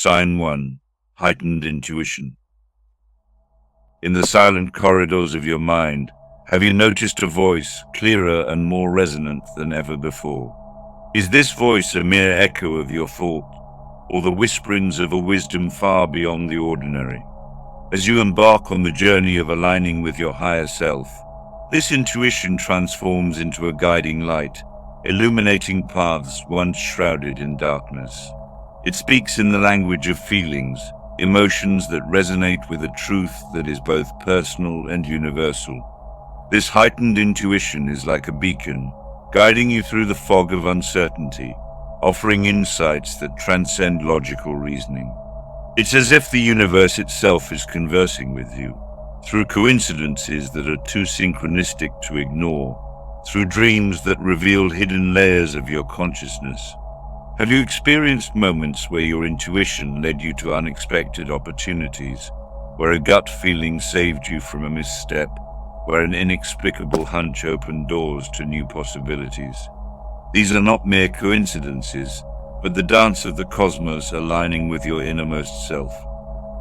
Sign 1. Heightened Intuition. In the silent corridors of your mind, have you noticed a voice clearer and more resonant than ever before? Is this voice a mere echo of your thought, or the whisperings of a wisdom far beyond the ordinary? As you embark on the journey of aligning with your higher self, this intuition transforms into a guiding light, illuminating paths once shrouded in darkness. It speaks in the language of feelings, emotions that resonate with a truth that is both personal and universal. This heightened intuition is like a beacon, guiding you through the fog of uncertainty, offering insights that transcend logical reasoning. It's as if the universe itself is conversing with you, through coincidences that are too synchronistic to ignore, through dreams that reveal hidden layers of your consciousness. Have you experienced moments where your intuition led you to unexpected opportunities, where a gut feeling saved you from a misstep, where an inexplicable hunch opened doors to new possibilities? These are not mere coincidences, but the dance of the cosmos aligning with your innermost self.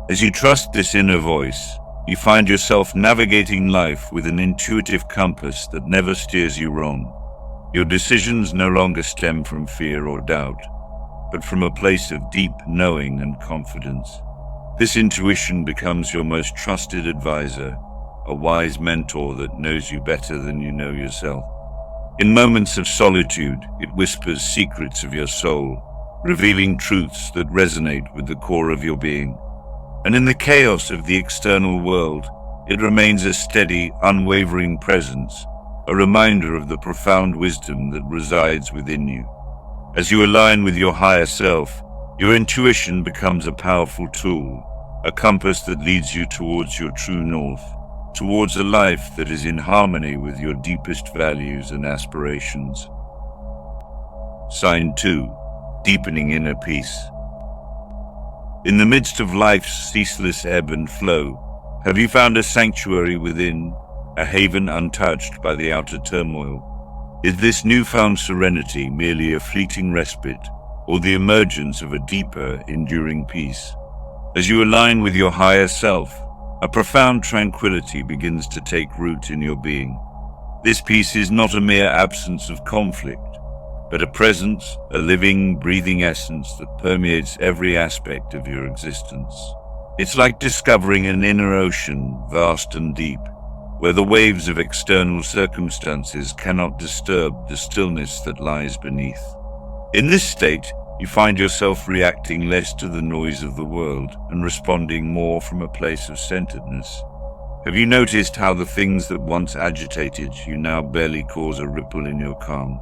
As you trust this inner voice, you find yourself navigating life with an intuitive compass that never steers you wrong. Your decisions no longer stem from fear or doubt, but from a place of deep knowing and confidence. This intuition becomes your most trusted advisor, a wise mentor that knows you better than you know yourself. In moments of solitude, it whispers secrets of your soul, revealing truths that resonate with the core of your being. And in the chaos of the external world, it remains a steady, unwavering presence, a reminder of the profound wisdom that resides within you. As you align with your higher self, your intuition becomes a powerful tool, a compass that leads you towards your true north, towards a life that is in harmony with your deepest values and aspirations. Sign 2. Deepening inner peace. In the midst of life's ceaseless ebb and flow, have you found a sanctuary within, a haven untouched by the outer turmoil? Is this newfound serenity merely a fleeting respite, or the emergence of a deeper, enduring peace? As you align with your higher self, a profound tranquility begins to take root in your being. This peace is not a mere absence of conflict, but a presence, a living, breathing essence that permeates every aspect of your existence. It's like discovering an inner ocean, vast and deep, where the waves of external circumstances cannot disturb the stillness that lies beneath. In this state, you find yourself reacting less to the noise of the world and responding more from a place of centeredness. Have you noticed how the things that once agitated you now barely cause a ripple in your calm?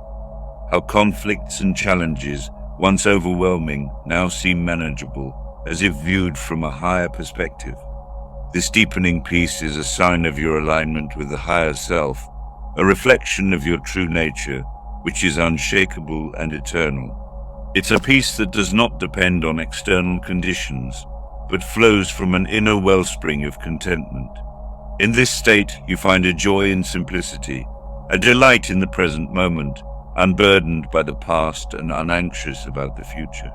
How conflicts and challenges, once overwhelming, now seem manageable, as if viewed from a higher perspective? This deepening peace is a sign of your alignment with the higher self, a reflection of your true nature, which is unshakable and eternal. It's a peace that does not depend on external conditions, but flows from an inner wellspring of contentment. In this state, you find a joy in simplicity, a delight in the present moment, unburdened by the past and unanxious about the future.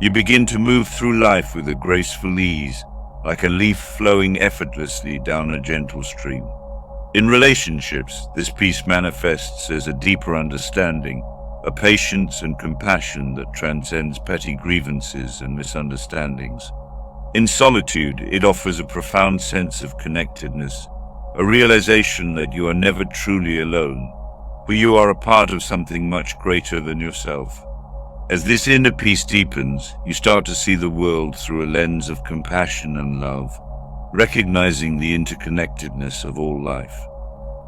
You begin to move through life with a graceful ease, like a leaf flowing effortlessly down a gentle stream. In relationships, this peace manifests as a deeper understanding, a patience and compassion that transcends petty grievances and misunderstandings. In solitude, it offers a profound sense of connectedness, a realization that you are never truly alone, for you are a part of something much greater than yourself. As this inner peace deepens, you start to see the world through a lens of compassion and love, recognizing the interconnectedness of all life.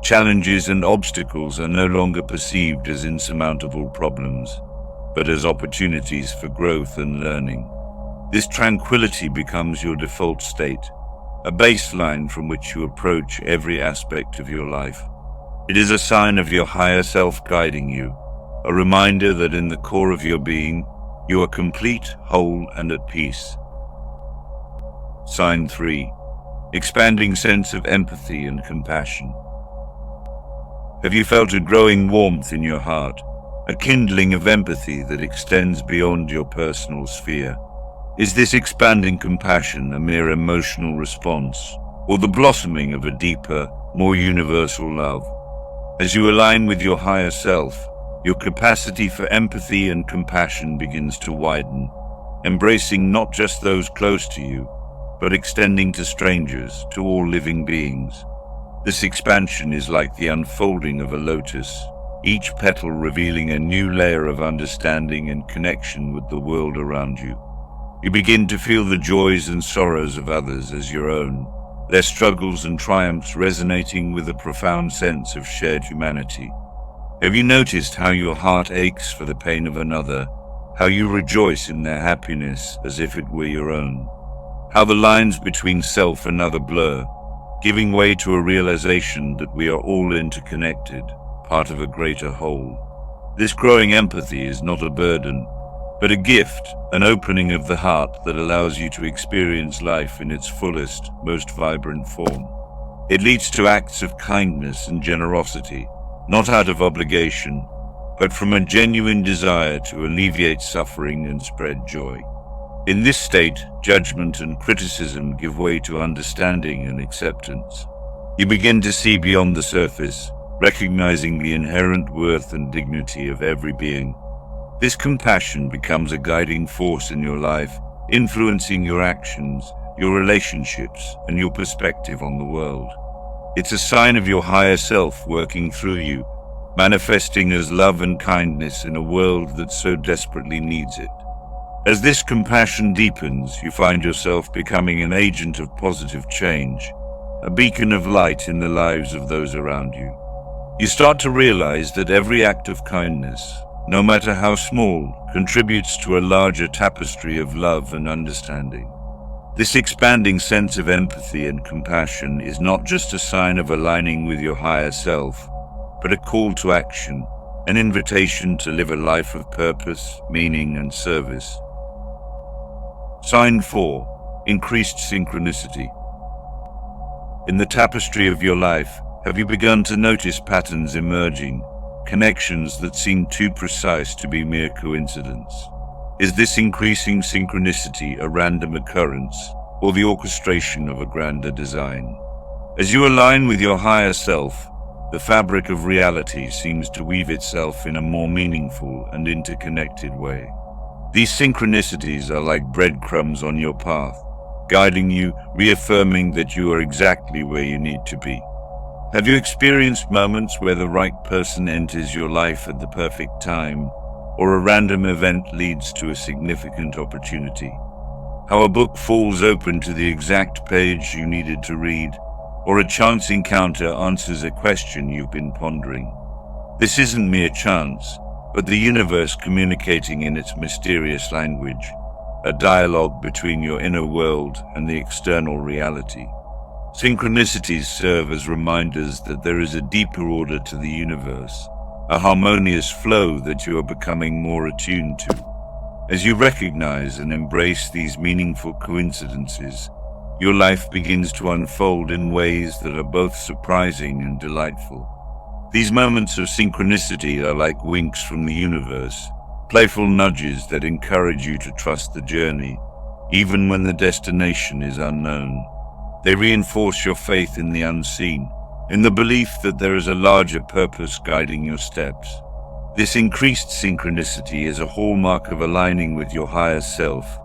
Challenges and obstacles are no longer perceived as insurmountable problems, but as opportunities for growth and learning. This tranquility becomes your default state, a baseline from which you approach every aspect of your life. It is a sign of your higher self guiding you, a reminder that in the core of your being, you are complete, whole, and at peace. Sign 3. Expanding sense of empathy and compassion. Have you felt a growing warmth in your heart, a kindling of empathy that extends beyond your personal sphere? Is this expanding compassion a mere emotional response, or the blossoming of a deeper, more universal love? As you align with your higher self, your capacity for empathy and compassion begins to widen, embracing not just those close to you, but extending to strangers, to all living beings. This expansion is like the unfolding of a lotus, each petal revealing a new layer of understanding and connection with the world around you. You begin to feel the joys and sorrows of others as your own, their struggles and triumphs resonating with a profound sense of shared humanity. Have you noticed how your heart aches for the pain of another, how you rejoice in their happiness as if it were your own? How the lines between self and other blur, giving way to a realization that we are all interconnected, part of a greater whole. This growing empathy is not a burden, but a gift, an opening of the heart that allows you to experience life in its fullest, most vibrant form. It leads to acts of kindness and generosity, not out of obligation, but from a genuine desire to alleviate suffering and spread joy. In this state, judgment and criticism give way to understanding and acceptance. You begin to see beyond the surface, recognizing the inherent worth and dignity of every being. This compassion becomes a guiding force in your life, influencing your actions, your relationships, and your perspective on the world. It's a sign of your higher self working through you, manifesting as love and kindness in a world that so desperately needs it. As this compassion deepens, you find yourself becoming an agent of positive change, a beacon of light in the lives of those around you. You start to realize that every act of kindness, no matter how small, contributes to a larger tapestry of love and understanding. This expanding sense of empathy and compassion is not just a sign of aligning with your higher self, but a call to action, an invitation to live a life of purpose, meaning, and service. Sign 4. Increased synchronicity. In the tapestry of your life, have you begun to notice patterns emerging, connections that seem too precise to be mere coincidence? Is this increasing synchronicity a random occurrence, or the orchestration of a grander design? As you align with your higher self, the fabric of reality seems to weave itself in a more meaningful and interconnected way. These synchronicities are like breadcrumbs on your path, guiding you, reaffirming that you are exactly where you need to be. Have you experienced moments where the right person enters your life at the perfect time, or a random event leads to a significant opportunity? How a book falls open to the exact page you needed to read, or a chance encounter answers a question you've been pondering? This isn't mere chance, but the universe communicating in its mysterious language, a dialogue between your inner world and the external reality. Synchronicities serve as reminders that there is a deeper order to the universe, a harmonious flow that you are becoming more attuned to. As you recognize and embrace these meaningful coincidences, your life begins to unfold in ways that are both surprising and delightful. These moments of synchronicity are like winks from the universe, playful nudges that encourage you to trust the journey, even when the destination is unknown. They reinforce your faith in the unseen, in the belief that there is a larger purpose guiding your steps. This increased synchronicity is a hallmark of aligning with your higher self,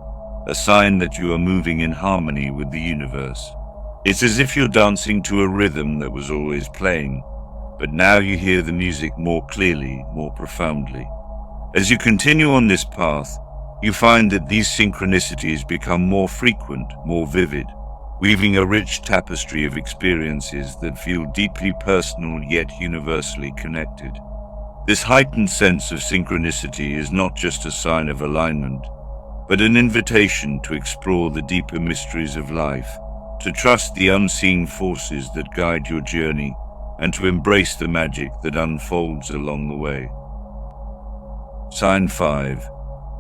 a sign that you are moving in harmony with the universe. It's as if you're dancing to a rhythm that was always playing, but now you hear the music more clearly, more profoundly. As you continue on this path, you find that these synchronicities become more frequent, more vivid, weaving a rich tapestry of experiences that feel deeply personal yet universally connected. This heightened sense of synchronicity is not just a sign of alignment, but an invitation to explore the deeper mysteries of life, to trust the unseen forces that guide your journey, and to embrace the magic that unfolds along the way. Sign 5.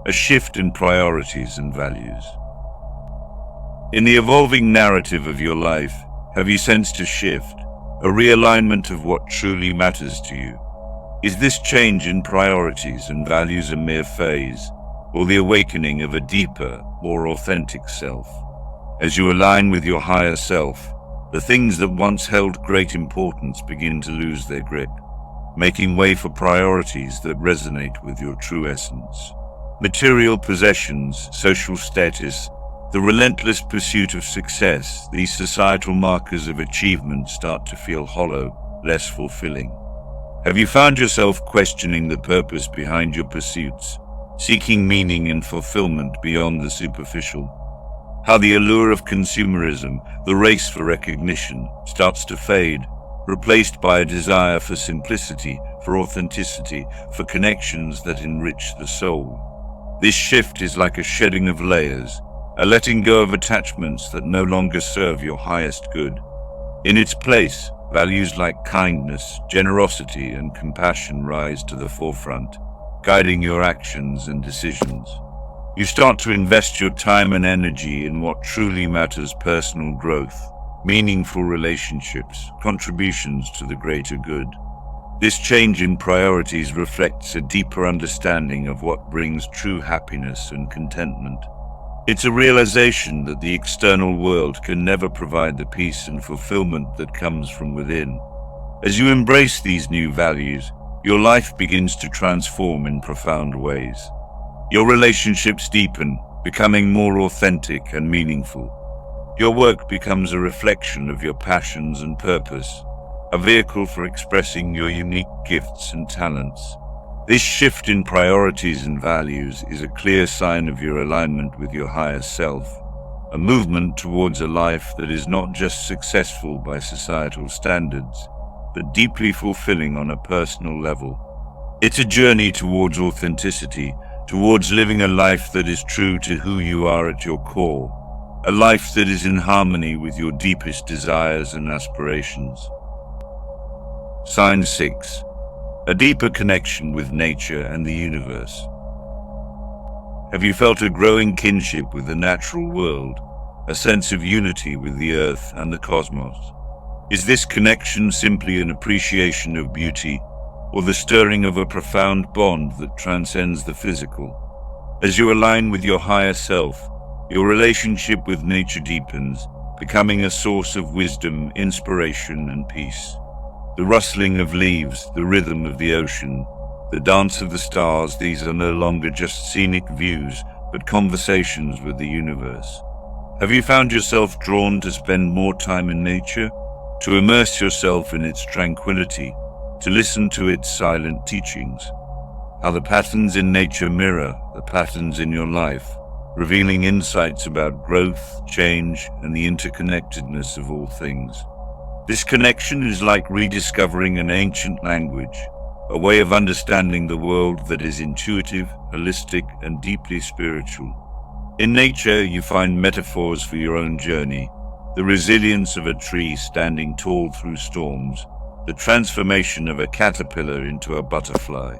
A shift in priorities and values. In the evolving narrative of your life, have you sensed a shift, a realignment of what truly matters to you? Is this change in priorities and values a mere phase, or the awakening of a deeper, more authentic self. As you align with your higher self, the things that once held great importance begin to lose their grip, making way for priorities that resonate with your true essence. Material possessions, social status, the relentless pursuit of success, these societal markers of achievement start to feel hollow, less fulfilling. Have you found yourself questioning the purpose behind your pursuits, seeking meaning and fulfillment beyond the superficial? How the allure of consumerism, the race for recognition, starts to fade, replaced by a desire for simplicity, for authenticity, for connections that enrich the soul. This shift is like a shedding of layers, a letting go of attachments that no longer serve your highest good. In its place, values like kindness, generosity, and compassion rise to the forefront, guiding your actions and decisions. You start to invest your time and energy in what truly matters: personal growth, meaningful relationships, contributions to the greater good. This change in priorities reflects a deeper understanding of what brings true happiness and contentment. It's a realization that the external world can never provide the peace and fulfillment that comes from within. As you embrace these new values, your life begins to transform in profound ways. Your relationships deepen, becoming more authentic and meaningful. Your work becomes a reflection of your passions and purpose, a vehicle for expressing your unique gifts and talents. This shift in priorities and values is a clear sign of your alignment with your higher self, a movement towards a life that is not just successful by societal standards, but deeply fulfilling on a personal level. It's a journey towards authenticity, towards living a life that is true to who you are at your core, a life that is in harmony with your deepest desires and aspirations. Sign 6. A deeper connection with nature and the universe. Have you felt a growing kinship with the natural world, a sense of unity with the earth and the cosmos? Is this connection simply an appreciation of beauty, or the stirring of a profound bond that transcends the physical? As you align with your higher self, your relationship with nature deepens, becoming a source of wisdom, inspiration, and peace. The rustling of leaves, the rhythm of the ocean, the dance of the stars, these are no longer just scenic views, but conversations with the universe. Have you found yourself drawn to spend more time in nature, to immerse yourself in its tranquility, to listen to its silent teachings? How the patterns in nature mirror the patterns in your life, revealing insights about growth, change, and the interconnectedness of all things. This connection is like rediscovering an ancient language, a way of understanding the world that is intuitive, holistic, and deeply spiritual. In nature, you find metaphors for your own journey, the resilience of a tree standing tall through storms, the transformation of a caterpillar into a butterfly.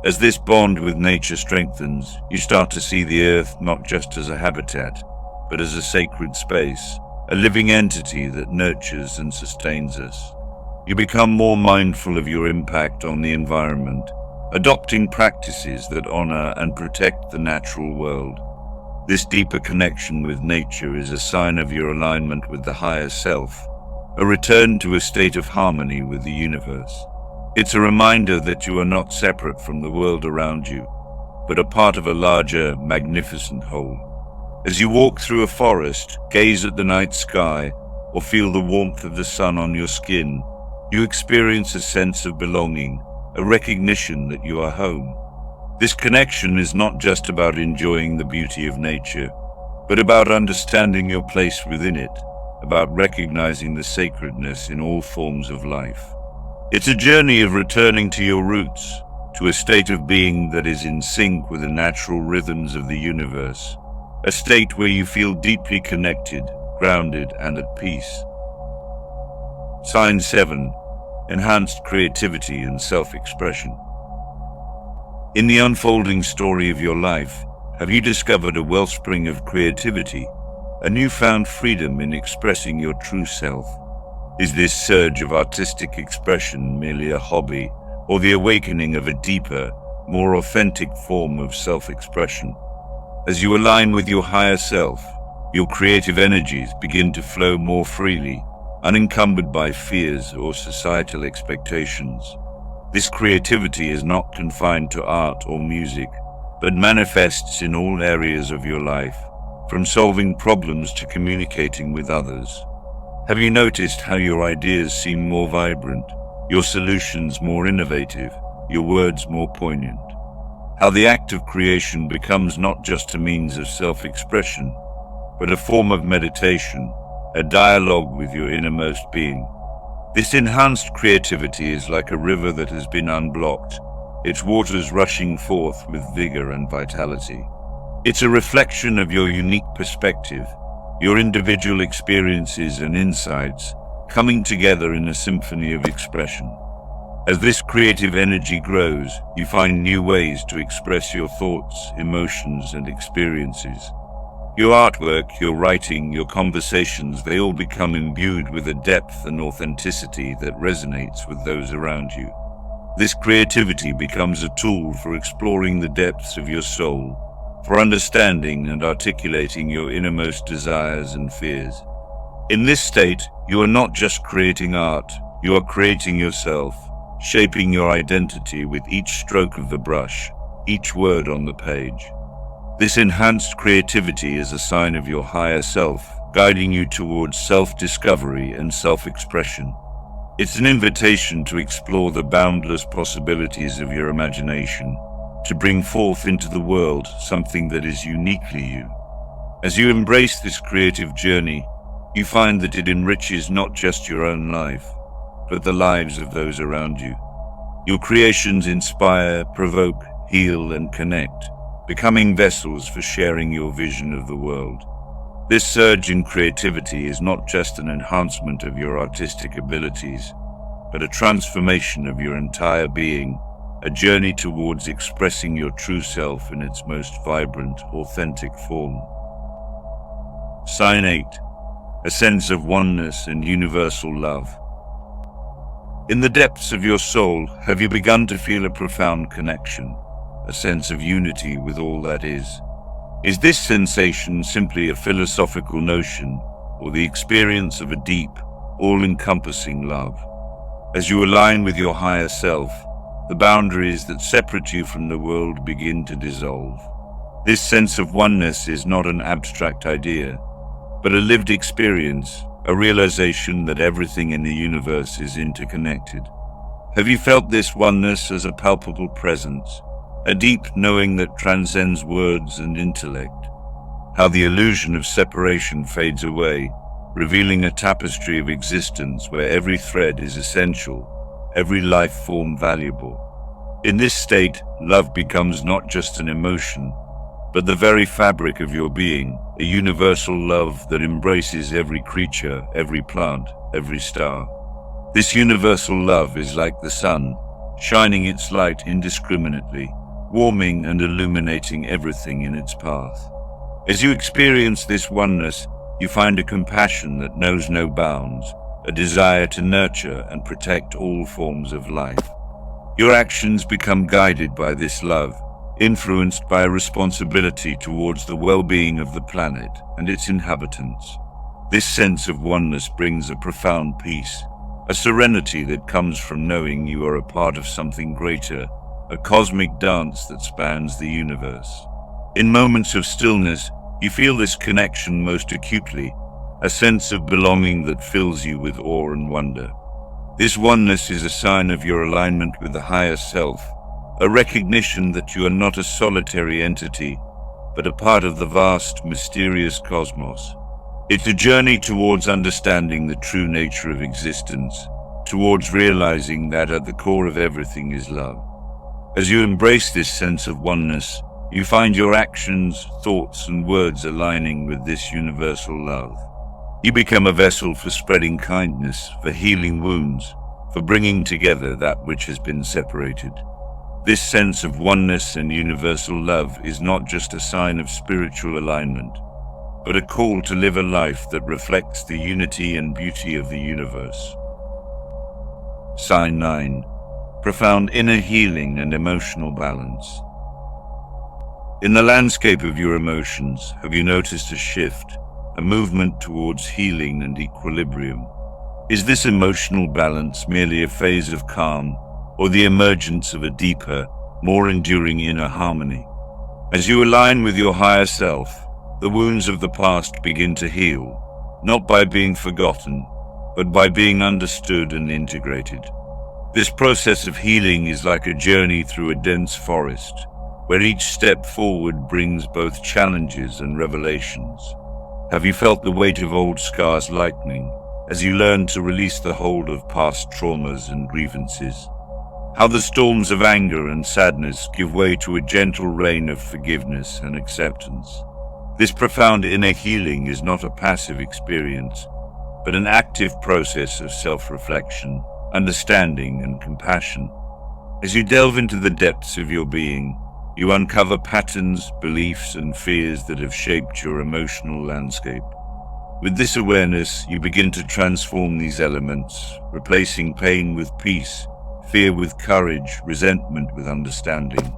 As this bond with nature strengthens, you start to see the earth not just as a habitat, but as a sacred space, a living entity that nurtures and sustains us. You become more mindful of your impact on the environment, adopting practices that honor and protect the natural world. This deeper connection with nature is a sign of your alignment with the higher self, a return to a state of harmony with the universe. It's a reminder that you are not separate from the world around you, but a part of a larger, magnificent whole. As you walk through a forest, gaze at the night sky, or feel the warmth of the sun on your skin, you experience a sense of belonging, a recognition that you are home. This connection is not just about enjoying the beauty of nature, but about understanding your place within it, about recognizing the sacredness in all forms of life. It's a journey of returning to your roots, to a state of being that is in sync with the natural rhythms of the universe, a state where you feel deeply connected, grounded, and at peace. Sign 7. Enhanced creativity and self-expression. In the unfolding story of your life, have you discovered a wellspring of creativity, a newfound freedom in expressing your true self? Is this surge of artistic expression merely a hobby, or the awakening of a deeper, more authentic form of self-expression. As you align with your higher self, your creative energies begin to flow more freely, unencumbered by fears or societal expectations. This creativity is not confined to art or music, but manifests in all areas of your life, from solving problems to communicating with others. Have you noticed how your ideas seem more vibrant, your solutions more innovative, your words more poignant? How the act of creation becomes not just a means of self-expression, but a form of meditation, a dialogue with your innermost being. This enhanced creativity is like a river that has been unblocked, its waters rushing forth with vigor and vitality. It's a reflection of your unique perspective, your individual experiences and insights coming together in a symphony of expression. As this creative energy grows, you find new ways to express your thoughts, emotions, and experiences. Your artwork, your writing, your conversations, they all become imbued with a depth and authenticity that resonates with those around you. This creativity becomes a tool for exploring the depths of your soul, for understanding and articulating your innermost desires and fears. In this state, you are not just creating art, you are creating yourself, shaping your identity with each stroke of the brush, each word on the page. This enhanced creativity is a sign of your higher self, guiding you towards self-discovery and self-expression. It's an invitation to explore the boundless possibilities of your imagination, to bring forth into the world something that is uniquely you. As you embrace this creative journey, you find that it enriches not just your own life, but the lives of those around you. Your creations inspire, provoke, heal, and connect, becoming vessels for sharing your vision of the world. This surge in creativity is not just an enhancement of your artistic abilities, but a transformation of your entire being, a journey towards expressing your true self in its most vibrant, authentic form. Sign 8. A sense of oneness and universal love. In the depths of your soul, have you begun to feel a profound connection, a sense of unity with all that is? Is this sensation simply a philosophical notion, or the experience of a deep, all-encompassing love? As you align with your higher self, the boundaries that separate you from the world begin to dissolve. This sense of oneness is not an abstract idea, but a lived experience, a realization that everything in the universe is interconnected. Have you felt this oneness as a palpable presence, a deep knowing that transcends words and intellect? How the illusion of separation fades away, revealing a tapestry of existence where every thread is essential, every life form valuable. In this state, love becomes not just an emotion, but the very fabric of your being, a universal love that embraces every creature, every plant, every star. This universal love is like the sun, shining its light indiscriminately, warming and illuminating everything in its path. As you experience this oneness, you find a compassion that knows no bounds, a desire to nurture and protect all forms of life. Your actions become guided by this love, influenced by a responsibility towards the well-being of the planet and its inhabitants. This sense of oneness brings a profound peace, a serenity that comes from knowing you are a part of something greater, a cosmic dance that spans the universe. In moments of stillness, you feel this connection most acutely, a sense of belonging that fills you with awe and wonder. This oneness is a sign of your alignment with the higher self, a recognition that you are not a solitary entity, but a part of the vast, mysterious cosmos. It's a journey towards understanding the true nature of existence, towards realizing that at the core of everything is love. As you embrace this sense of oneness, you find your actions, thoughts, and words aligning with this universal love. You become a vessel for spreading kindness, for healing wounds, for bringing together that which has been separated. This sense of oneness and universal love is not just a sign of spiritual alignment, but a call to live a life that reflects the unity and beauty of the universe. Sign 9. profound inner healing and emotional balance. In the landscape of your emotions, have you noticed a shift, a movement towards healing and equilibrium? Is this emotional balance merely a phase of calm, or the emergence of a deeper, more enduring inner harmony? As you align with your higher self, the wounds of the past begin to heal, not by being forgotten, but by being understood and integrated. This process of healing is like a journey through a dense forest, where each step forward brings both challenges and revelations. Have you felt the weight of old scars lightening as you learn to release the hold of past traumas and grievances? How the storms of anger and sadness give way to a gentle rain of forgiveness and acceptance. This profound inner healing is not a passive experience, but an active process of self-reflection, understanding, and compassion. As you delve into the depths of your being, you uncover patterns, beliefs, and fears that have shaped your emotional landscape. With this awareness, you begin to transform these elements, replacing pain with peace, fear with courage, resentment with understanding.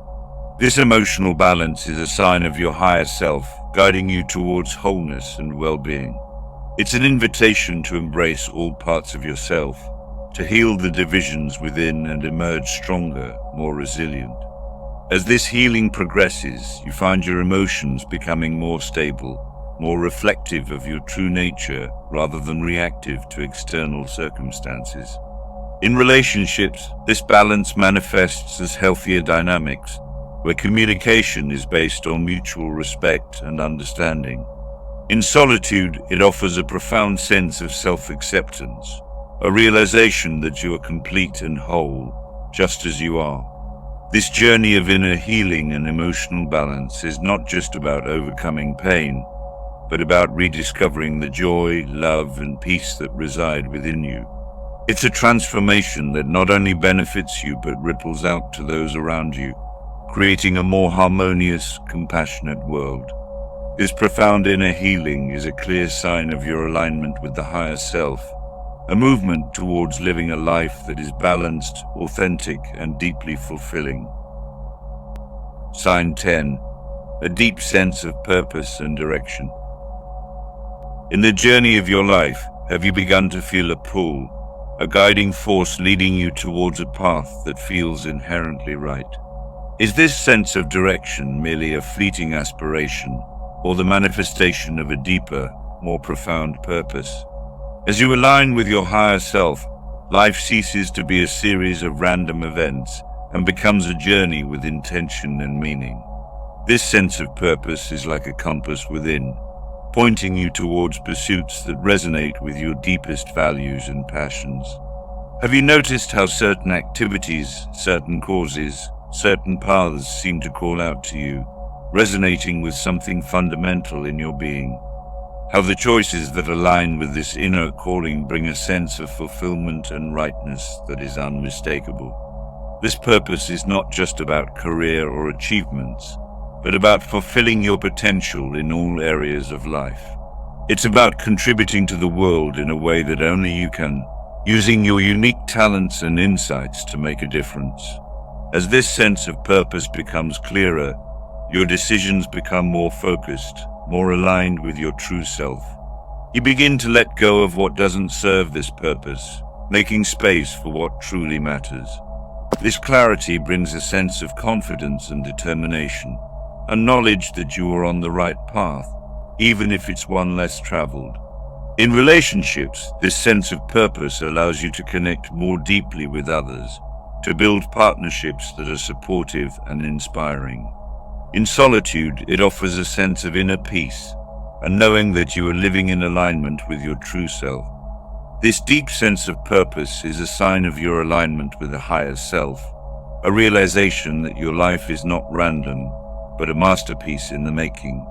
This emotional balance is a sign of your higher self, guiding you towards wholeness and well-being. It's an invitation to embrace all parts of yourself, to heal the divisions within and emerge stronger, more resilient. As this healing progresses, you find your emotions becoming more stable, more reflective of your true nature rather than reactive to external circumstances. In relationships, this balance manifests as healthier dynamics, where communication is based on mutual respect and understanding. In solitude, it offers a profound sense of self-acceptance, a realization that you are complete and whole, just as you are. This journey of inner healing and emotional balance is not just about overcoming pain, but about rediscovering the joy, love, and peace that reside within you. It's a transformation that not only benefits you, but ripples out to those around you, creating a more harmonious, compassionate world. This profound inner healing is a clear sign of your alignment with the higher self, a movement towards living a life that is balanced, authentic, and deeply fulfilling. Sign 10. A deep sense of purpose and direction. In the journey of your life, have you begun to feel a pull, a guiding force leading you towards a path that feels inherently right? Is this sense of direction merely a fleeting aspiration, or the manifestation of a deeper, more profound purpose? As you align with your higher self, life ceases to be a series of random events and becomes a journey with intention and meaning. This sense of purpose is like a compass within, pointing you towards pursuits that resonate with your deepest values and passions. Have you noticed how certain activities, certain causes, certain paths seem to call out to you, resonating with something fundamental in your being? How the choices that align with this inner calling bring a sense of fulfillment and rightness that is unmistakable. This purpose is not just about career or achievements, but about fulfilling your potential in all areas of life. It's about contributing to the world in a way that only you can, using your unique talents and insights to make a difference. As this sense of purpose becomes clearer, your decisions become more focused, more aligned with your true self. You begin to let go of what doesn't serve this purpose, making space for what truly matters. This clarity brings a sense of confidence and determination, a knowledge that you are on the right path, even if it's one less traveled. In relationships, this sense of purpose allows you to connect more deeply with others, to build partnerships that are supportive and inspiring. In solitude, it offers a sense of inner peace, and knowing that you are living in alignment with your true self. This deep sense of purpose is a sign of your alignment with the higher self, a realization that your life is not random, but a masterpiece in the making.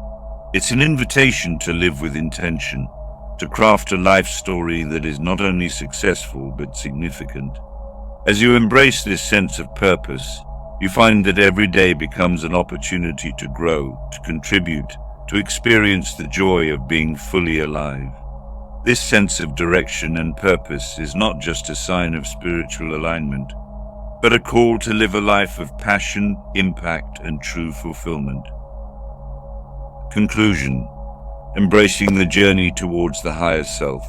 It's an invitation to live with intention, to craft a life story that is not only successful but significant. As you embrace this sense of purpose, you find that every day becomes an opportunity to grow, to contribute, to experience the joy of being fully alive. This sense of direction and purpose is not just a sign of spiritual alignment, but a call to live a life of passion, impact, and true fulfillment. Conclusion: embracing the journey towards the higher self.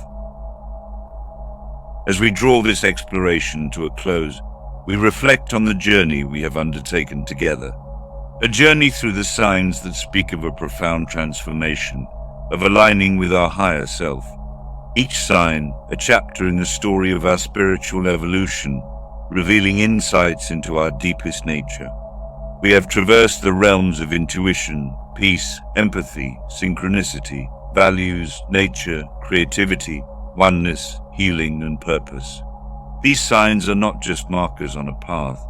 As we draw this exploration to a close, we reflect on the journey we have undertaken together. A journey through the signs that speak of a profound transformation, of aligning with our higher self. Each sign, a chapter in the story of our spiritual evolution, revealing insights into our deepest nature. We have traversed the realms of intuition, peace, empathy, synchronicity, values, nature, creativity, oneness, healing, and purpose. These signs are not just markers on a path,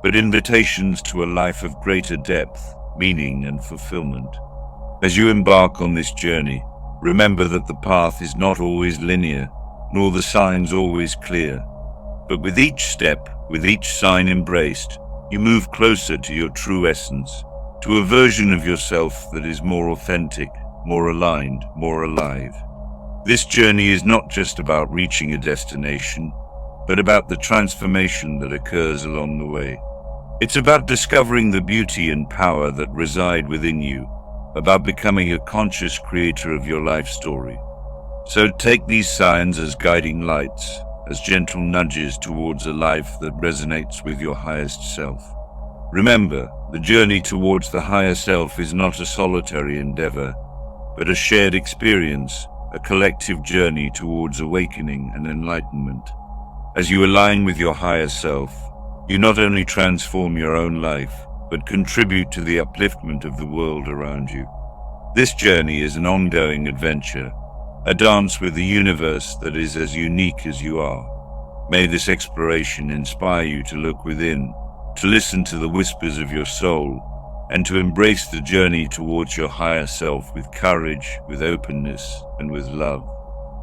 but invitations to a life of greater depth, meaning, and fulfillment. As you embark on this journey, remember that the path is not always linear, nor the signs always clear. But with each step, with each sign embraced, you move closer to your true essence, to a version of yourself that is more authentic, more aligned, more alive. This journey is not just about reaching a destination, but about the transformation that occurs along the way. It's about discovering the beauty and power that reside within you, about becoming a conscious creator of your life story. So take these signs as guiding lights, as gentle nudges towards a life that resonates with your highest self. Remember, the journey towards the higher self is not a solitary endeavor, but a shared experience, a collective journey towards awakening and enlightenment. As you align with your higher self, you not only transform your own life, but contribute to the upliftment of the world around you. This journey is an ongoing adventure, a dance with the universe that is as unique as you are. May this exploration inspire you to look within, to listen to the whispers of your soul, and to embrace the journey towards your higher self with courage, with openness, and with love.